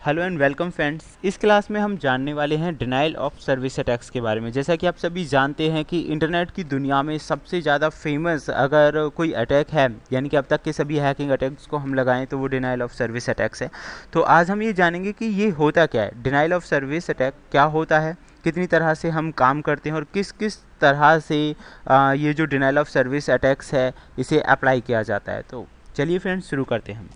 Hello and welcome friends. इस class में हम जानने वाले हैं डिनाइल ऑफ सर्विस अटैक्स के बारे में। जैसा कि आप सभी जानते हैं कि इंटरनेट की दुनिया में सबसे ज़्यादा फेमस अगर कोई अटैक है, यानी कि अब तक के सभी हैकिंग अटैक्स को हम लगाएं तो वो डिनाइल ऑफ सर्विस अटैक्स है। तो आज हम ये जानेंगे कि ये होता क्या है, डिनाइल ऑफ सर्विस अटैक क्या होता है, कितनी तरह से हम काम करते हैं और किस किस तरह से ये जो डिनाइल ऑफ सर्विस अटैक्स है इसे अप्लाई किया जाता है। तो चलिए फ्रेंड्स शुरू करते हैं।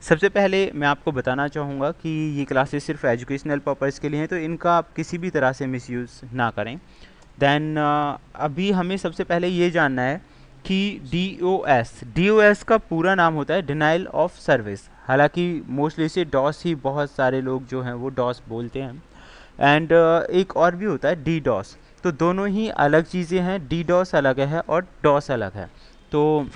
सबसे पहले मैं आपको बताना चाहूँगा कि ये क्लासेस सिर्फ एजुकेशनल पर्पज़ के लिए हैं, तो इनका आप किसी भी तरह से मिसयूज़ ना करें। देन अभी हमें सबसे पहले ये जानना है कि डी ओ एस का पूरा नाम होता है डिनाइल ऑफ सर्विस। हालांकि मोस्टली इसे डॉस ही बहुत सारे लोग जो हैं वो डॉस बोलते हैं। एंड एक और भी होता है डी डॉस। तो दोनों ही अलग चीज़ें हैं, डी डॉस अलग है और डॉस अलग है। तो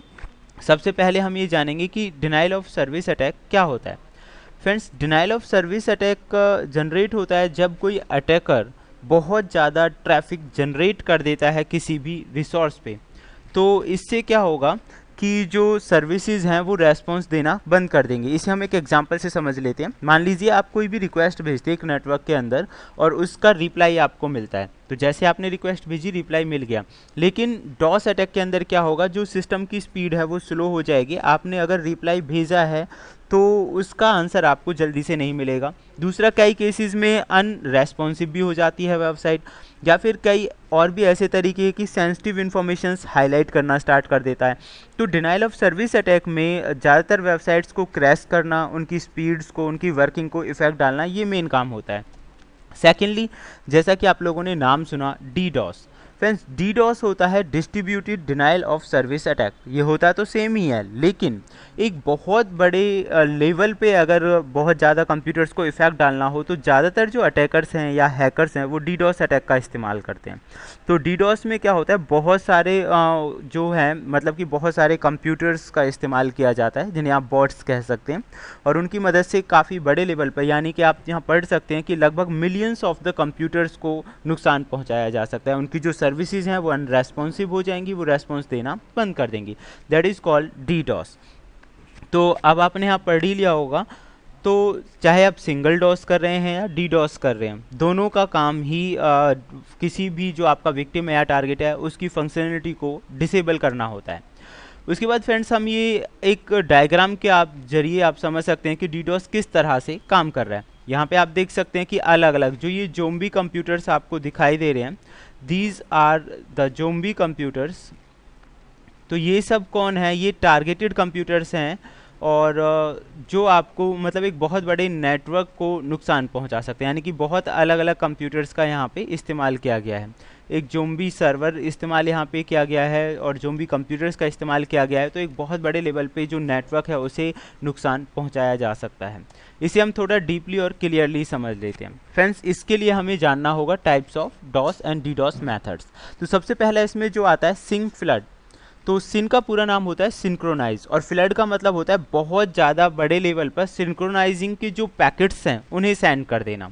सबसे पहले हम ये जानेंगे कि डिनाइल ऑफ सर्विस अटैक क्या होता है। Friends, denial of service attack generate होता है जब कोई अटैकर बहुत ज़्यादा ट्रैफिक जनरेट कर देता है किसी भी रिसोर्स पे। तो इससे क्या होगा कि जो सर्विसेज हैं वो रेस्पॉन्स देना बंद कर देंगे। इसे हम एक एग्जांपल से समझ लेते हैं। मान लीजिए आप कोई भी रिक्वेस्ट भेजते हैं एक नेटवर्क के अंदर और उसका रिप्लाई आपको मिलता है। तो जैसे आपने रिक्वेस्ट भेजी, रिप्लाई मिल गया, लेकिन डॉस अटैक के अंदर क्या होगा, जो सिस्टम की स्पीड है वो स्लो हो जाएगी। आपने अगर रिप्लाई भेजा है तो उसका आंसर आपको जल्दी से नहीं मिलेगा। दूसरा, कई केसेस में अनरेस्पॉन्सिव भी हो जाती है वेबसाइट, या फिर कई और भी ऐसे तरीके की सेंसिटिव इन्फॉर्मेशंस हाईलाइट करना स्टार्ट कर देता है। तो डिनाइल ऑफ सर्विस अटैक में ज़्यादातर वेबसाइट्स को क्रैश करना, उनकी स्पीड्स को, उनकी वर्किंग को इफेक्ट डालना, ये मेन काम होता है। सेकेंडली, जैसा कि आप लोगों ने नाम सुना DDoS. Friends, DDoS होता है distributed denial of service attack. ये होता तो सेम ही है, लेकिन एक बहुत बड़े लेवल पे अगर बहुत ज़्यादा कंप्यूटर्स को इफेक्ट डालना हो तो ज़्यादातर जो अटैकर्स हैं या हैकर्स हैं वो डी डॉस अटैक का इस्तेमाल करते हैं। तो डी डॉस में क्या होता है, बहुत सारे जो हैं, मतलब कि बहुत सारे कंप्यूटर्स का इस्तेमाल किया जाता है जिन्हें आप बॉट्स कह सकते हैं, और उनकी मदद से काफ़ी बड़े लेवल पर, यानी कि आप यहाँ पढ़ सकते हैं कि लगभग मिलियंस ऑफ द कंप्यूटर्स को नुकसान पहुँचाया जा सकता है। उनकी जो सर्विसेज हैं वो अनरेस्पॉन्सिव हो जाएंगी, वो रेस्पॉन्स देना बंद कर देंगी। That is called DDoS. तो अब आपने यहाँ पढ़ ही लिया होगा। तो चाहे आप सिंगल डॉस कर रहे हैं या डी डॉस कर रहे हैं, दोनों का काम ही किसी भी जो आपका विक्टिम है या टारगेट है उसकी फंक्शनलिटी को डिसेबल करना होता है। उसके बाद फ्रेंड्स, हम ये एक डायग्राम के आप जरिए आप समझ सकते हैं कि डीडॉस किस तरह से काम कर रहा है। यहाँ पे आप देख सकते हैं कि अलग अलग जो ये जोम्बी कंप्यूटर्स आपको दिखाई दे रहे हैं, these are the zombie computers. तो ये सब कौन है, ये टारगेटेड कंप्यूटर्स हैं और जो आपको मतलब एक बहुत बड़े नेटवर्क को नुकसान पहुंचा सकते हैं। यानी कि बहुत अलग अलग कंप्यूटर्स का यहाँ पे इस्तेमाल किया गया है। एक जोम्बी सर्वर इस्तेमाल यहाँ पे किया गया है और जोम्बी कंप्यूटर्स का इस्तेमाल किया गया है। तो एक बहुत बड़े लेवल पे जो नेटवर्क है उसे नुकसान पहुँचाया जा सकता है। इसे हम थोड़ा डीपली और क्लियरली समझ लेते हैं। फ्रेंड्स, इसके लिए हमें जानना होगा types of DoS and DDoS methods. तो सबसे पहला इसमें जो आता है सिंक फ्लड। तो सिन का पूरा नाम होता है सिंक्रोनाइज, और फ्लड का मतलब होता है बहुत ज़्यादा बड़े लेवल पर सिंक्रोनाइजिंग के जो पैकेट्स हैं उन्हें सेंड कर देना।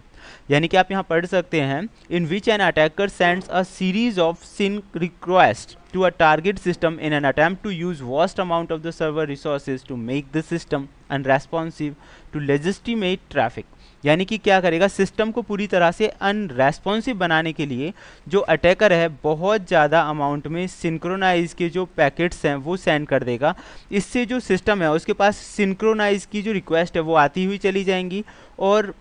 यानी कि आप यहाँ पढ़ सकते हैं, in which an attacker sends a series of sync request to a target system in an attempt to use vast amount of the server resources to make the system unresponsive to legitimate traffic. यानी कि क्या करेगा, system को पूरी तरह से unresponsive बनाने के लिए जो अटैकर है बहुत ज़्यादा अमाउंट में सिंक्रोनाइज के जो पैकेट्स हैं वो सेंड कर देगा। इससे जो सिस्टम है उसके पास सिंक्रोनाइज की जो रिक्वेस्ट है वो आती हुई चली जाएंगी और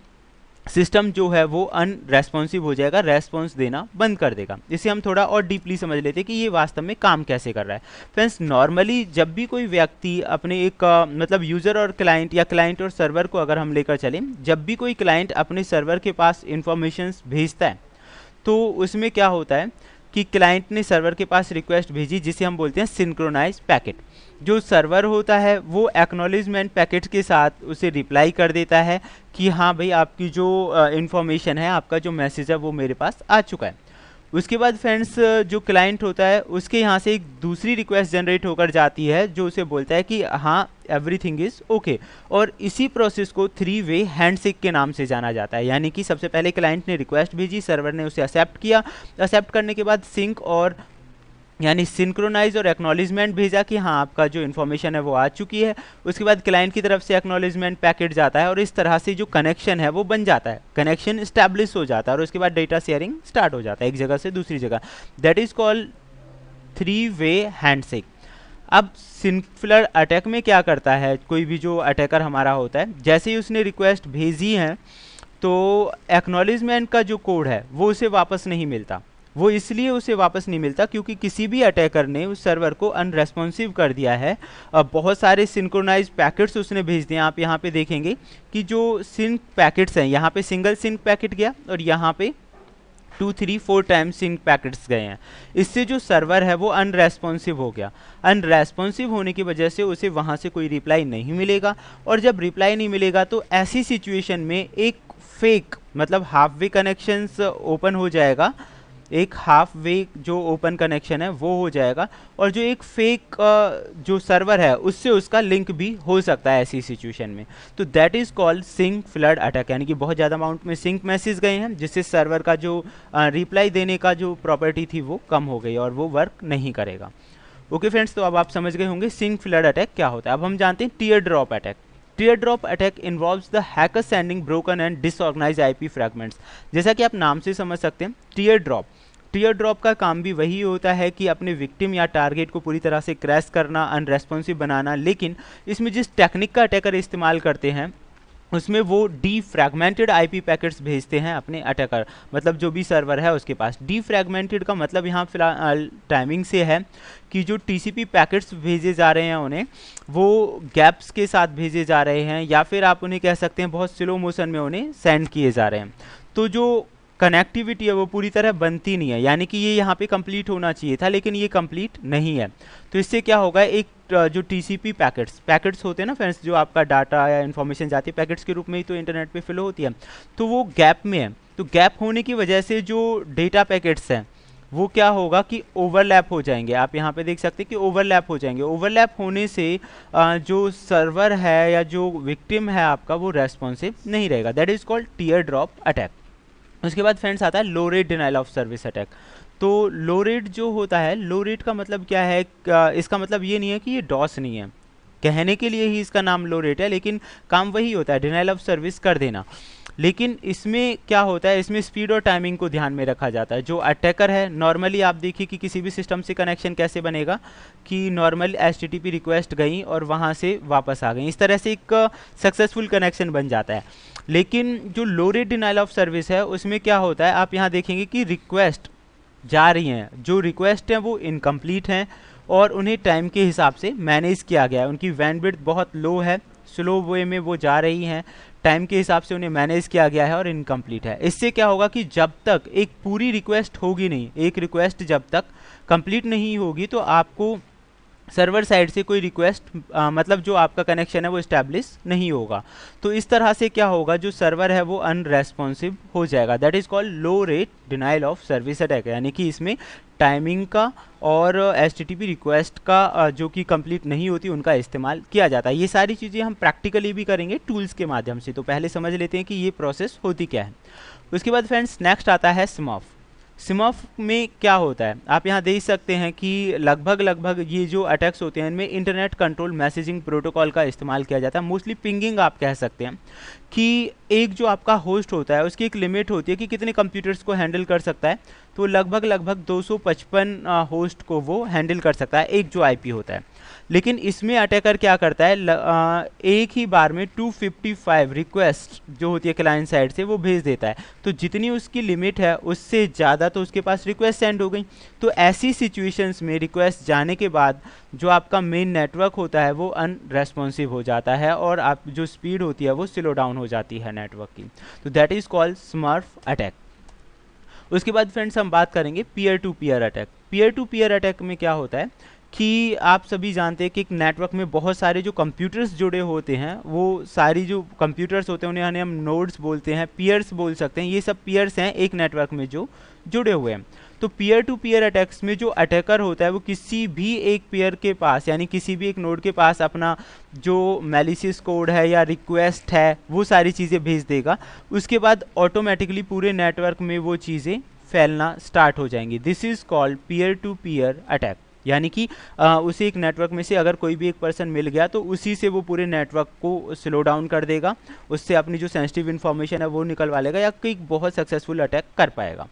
सिस्टम जो है वो अनरेस्पॉन्सिव हो जाएगा, रेस्पॉन्स देना बंद कर देगा। इसे हम थोड़ा और डीपली समझ लेते हैं कि ये वास्तव में काम कैसे कर रहा है। फ्रेंड्स, नॉर्मली जब भी कोई व्यक्ति अपने एक मतलब यूज़र और क्लाइंट या क्लाइंट और सर्वर को अगर हम लेकर चलें, जब भी कोई क्लाइंट अपने सर्वर के पास इंफॉर्मेशंस भेजता है तो उसमें क्या होता है कि क्लाइंट ने सर्वर के पास रिक्वेस्ट भेजी जिसे हम बोलते हैं सिंक्रोनाइज पैकेट। जो सर्वर होता है वो एक्नॉलेजमेंट पैकेट के साथ उसे रिप्लाई कर देता है कि हाँ भाई, आपकी जो इन्फॉर्मेशन है, आपका जो मैसेज है वो मेरे पास आ चुका है। उसके बाद फ्रेंड्स, जो क्लाइंट होता है उसके यहाँ से एक दूसरी रिक्वेस्ट जनरेट होकर जाती है जो उसे बोलता है कि हाँ एवरीथिंग इज़ ओके, और इसी प्रोसेस को 3-वे हैंडशेक के नाम से जाना जाता है। यानी कि सबसे पहले क्लाइंट ने रिक्वेस्ट भेजी, सर्वर ने उसे एक्सेप्ट किया, एक्सेप्ट करने के बाद सिंक और यानी सिंक्रोनाइज और एक्नॉलेजमेंट भेजा कि हाँ आपका जो इन्फॉर्मेशन है वो आ चुकी है। उसके बाद क्लाइंट की तरफ से एक्नॉलेजमेंट पैकेट जाता है और इस तरह से जो कनेक्शन है वो बन जाता है, कनेक्शन इस्टेब्लिश हो जाता है और उसके बाद डेटा शेयरिंग स्टार्ट हो जाता है एक जगह से दूसरी जगह। दैट इज कॉल्ड 3-वे हैंडशेक। अब सिंपलर अटैक में क्या करता है, कोई भी जो अटैकर हमारा होता है, जैसे ही उसने रिक्वेस्ट भेजी है तो एक्नॉलेजमेंट का जो कोड है वो उसे वापस नहीं मिलता। वो इसलिए उसे वापस नहीं मिलता क्योंकि किसी भी अटैकर ने उस सर्वर को अनरेस्पॉन्सिव कर दिया है। अब बहुत सारे सिंक्रोनाइज पैकेट्स उसने भेज दिए। आप यहाँ पे देखेंगे कि जो सिंक पैकेट्स हैं, यहाँ पे सिंगल सिंक पैकेट गया और यहाँ पे 2-3-4 टाइम्स सिंक पैकेट्स गए हैं। इससे जो सर्वर है वो अनरेस्पॉन्सिव हो गया। अनरेस्पॉन्सिव होने की वजह से उसे वहाँ से कोई रिप्लाई नहीं मिलेगा और जब रिप्लाई नहीं मिलेगा तो ऐसी सिचुएशन में एक फेक मतलब हाफ वे कनेक्शंस ओपन हो जाएगा, एक हाफ वे जो ओपन कनेक्शन है वो हो जाएगा और जो एक फेक जो सर्वर है उससे उसका लिंक भी हो सकता है ऐसी सिचुएशन में। तो that is called SYN flood attack, यानी कि बहुत ज़्यादा अमाउंट में सिंक मैसेज गए हैं जिससे सर्वर का जो रिप्लाई देने का जो प्रॉपर्टी थी वो कम हो गई और वो वर्क नहीं करेगा। ओके फ्रेंड्स, तो अब आप समझ गए होंगे सिंक फ्लड अटैक क्या होता है। अब हम जानते हैं tier drop attack. Tier drop attack involves the hacker sending broken and disorganised IP fragments. जैसा कि आप नाम से समझ सकते हैं, टीयर ड्रॉप का काम भी वही होता है कि अपने विक्टिम या टारगेट को पूरी तरह से क्रैश करना, अनरेस्पॉन्सिव बनाना। लेकिन इसमें जिस टेक्निक का अटैकर इस्तेमाल करते हैं उसमें वो डीफ्रैगमेंटेड आईपी पैकेट्स भेजते हैं अपने अटैकर, मतलब जो भी सर्वर है उसके पास। डीफ्रैगमेंटेड का मतलब यहाँ फिलहाल टाइमिंग से है कि जो टीसीपी पैकेट्स भेजे जा रहे हैं उन्हें वो गैप्स के साथ भेजे जा रहे हैं, या फिर आप उन्हें कह सकते हैं बहुत स्लो मोशन में उन्हें सेंड किए जा रहे हैं। तो जो कनेक्टिविटी है वो पूरी तरह बनती नहीं है, यानी कि ये यहाँ पे कंप्लीट होना चाहिए था लेकिन ये कंप्लीट नहीं है। तो इससे क्या होगा, एक जो टीसीपी पैकेट्स होते हैं ना फ्रेंड्स, जो आपका डाटा या इन्फॉर्मेशन जाती है पैकेट्स के रूप में ही तो इंटरनेट पे फ्लो होती है, तो वो गैप में है। तो गैप होने की वजह से जो डेटा पैकेट्स हैं वो क्या होगा कि ओवरलैप हो जाएंगे। आप यहाँ पे देख सकते हैं कि ओवरलैप हो जाएंगे। ओवरलैप होने से जो सर्वर है या जो विक्टिम है आपका वो रेस्पॉन्सिव नहीं रहेगा। That is called teardrop attack. उसके बाद फ्रेंड्स आता है low rate denial of service attack. तो लो रेट जो होता है, लो रेट का मतलब क्या है, इसका मतलब ये नहीं है कि ये डॉस नहीं है, कहने के लिए ही इसका नाम लो रेट है, लेकिन काम वही होता है, डिनाइल ऑफ सर्विस कर देना। लेकिन इसमें क्या होता है, इसमें स्पीड और टाइमिंग को ध्यान में रखा जाता है। जो अटैकर है, नॉर्मली आप देखिए कि किसी भी सिस्टम से कनेक्शन कैसे बनेगा कि नॉर्मल एचटीटीपी रिक्वेस्ट गई और वहाँ से वापस आ गई, इस तरह से एक सक्सेसफुल कनेक्शन बन जाता है। लेकिन जो लो रेट डिनाइल ऑफ सर्विस है उसमें क्या होता है, आप यहाँ देखेंगे कि रिक्वेस्ट जा रही हैं, जो रिक्वेस्ट हैं वो इनकम्प्लीट हैं और उन्हें टाइम के हिसाब से मैनेज किया गया है। उनकी बैंडविड्थ बहुत लो है, स्लो वे में वो जा रही हैं, टाइम के हिसाब से उन्हें मैनेज किया गया है और इनकम्प्लीट है। इससे क्या होगा कि जब तक एक पूरी रिक्वेस्ट होगी नहीं, एक रिक्वेस्ट जब तक कंप्लीट नहीं होगी तो आपको सर्वर साइड से कोई रिक्वेस्ट मतलब जो आपका कनेक्शन है वो इस्टेब्लिश नहीं होगा। तो इस तरह से क्या होगा, जो सर्वर है वो अनरेस्पॉन्सिव हो जाएगा। That is called low rate denial of service attack, यानी कि इसमें टाइमिंग का और एचटीटीपी रिक्वेस्ट का जो कि कंप्लीट नहीं होती उनका इस्तेमाल किया जाता है। ये सारी चीज़ें हम प्रैक्टिकली भी करेंगे टूल्स के माध्यम से। तो पहले समझ लेते हैं कि ये प्रोसेस होती क्या है। उसके बाद फ्रेंड्स नेक्स्ट आता है स्मफ। स्मफ में क्या होता है, आप यहाँ देख सकते हैं कि लगभग ये जो अटैक्स होते हैं इनमें इंटरनेट कंट्रोल मैसेजिंग प्रोटोकॉल का इस्तेमाल किया जाता है। मोस्टली पिंगिंग आप कह सकते हैं कि एक जो आपका होस्ट होता है उसकी एक लिमिट होती है कि कितने कंप्यूटर्स को हैंडल कर सकता है। तो लगभग 255 होस्ट को वो हैंडल कर सकता है एक जो आईपी होता है। लेकिन इसमें अटैकर क्या करता है, एक ही बार में 255 रिक्वेस्ट जो होती है क्लाइंट साइड से वो भेज देता है। तो जितनी उसकी लिमिट है उससे ज़्यादा तो उसके पास रिक्वेस्ट सेंड हो गई। तो ऐसी सिचुएशंस में रिक्वेस्ट जाने के बाद जो आपका मेन नेटवर्क होता है वो अनरेस्पॉन्सिव हो जाता है और आप जो स्पीड होती है वो स्लो डाउन हो जाती है नेटवर्क की। तो that is called smurf attack. उसके बाद फ्रेंड्स हम बात करेंगे peer to peer attack. Peer to peer attack में क्या होता है कि आप सभी जानते हैं कि एक नेटवर्क में बहुत सारे जो कंप्यूटर्स जुड़े होते हैं, वो सारी जो कंप्यूटर्स होते हैं उन्हें हम नोड्स बोलते हैं, पीयर्स बोल सकते हैं। ये सब पीयर्स हैं एक नेटवर्क में जो जुड़े हुए हैं। तो पीयर टू पीयर अटैक्स में जो अटैकर होता है वो किसी भी एक पीयर के पास यानी किसी भी एक नोड के पास अपना जो मैलिशियस कोड है या रिक्वेस्ट है वो सारी चीज़ें भेज देगा। उसके बाद ऑटोमेटिकली पूरे नेटवर्क में वो चीज़ें फैलना स्टार्ट हो जाएंगी। This is called peer to peer attack, यानी कि उसी एक नेटवर्क में से अगर कोई भी एक पर्सन मिल गया तो उसी से वो पूरे नेटवर्क को स्लो डाउन कर देगा, उससे अपनी जो सेंसिटिव इन्फॉर्मेशन है वो निकलवा लेगा या कोई बहुत सक्सेसफुल अटैक कर पाएगा।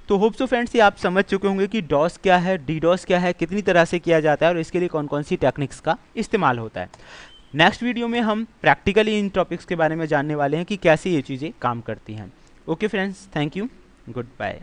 तो होप सो फ्रेंड्स ये आप समझ चुके होंगे कि डॉस क्या है, डीडॉस क्या है, कितनी तरह से किया जाता है और इसके लिए कौन कौन सी टेक्निक्स का इस्तेमाल होता है। नेक्स्ट वीडियो में हम प्रैक्टिकली इन टॉपिक्स के बारे में जानने वाले हैं कि कैसे ये चीज़ें काम करती हैं। Okay friends, thank you, good bye.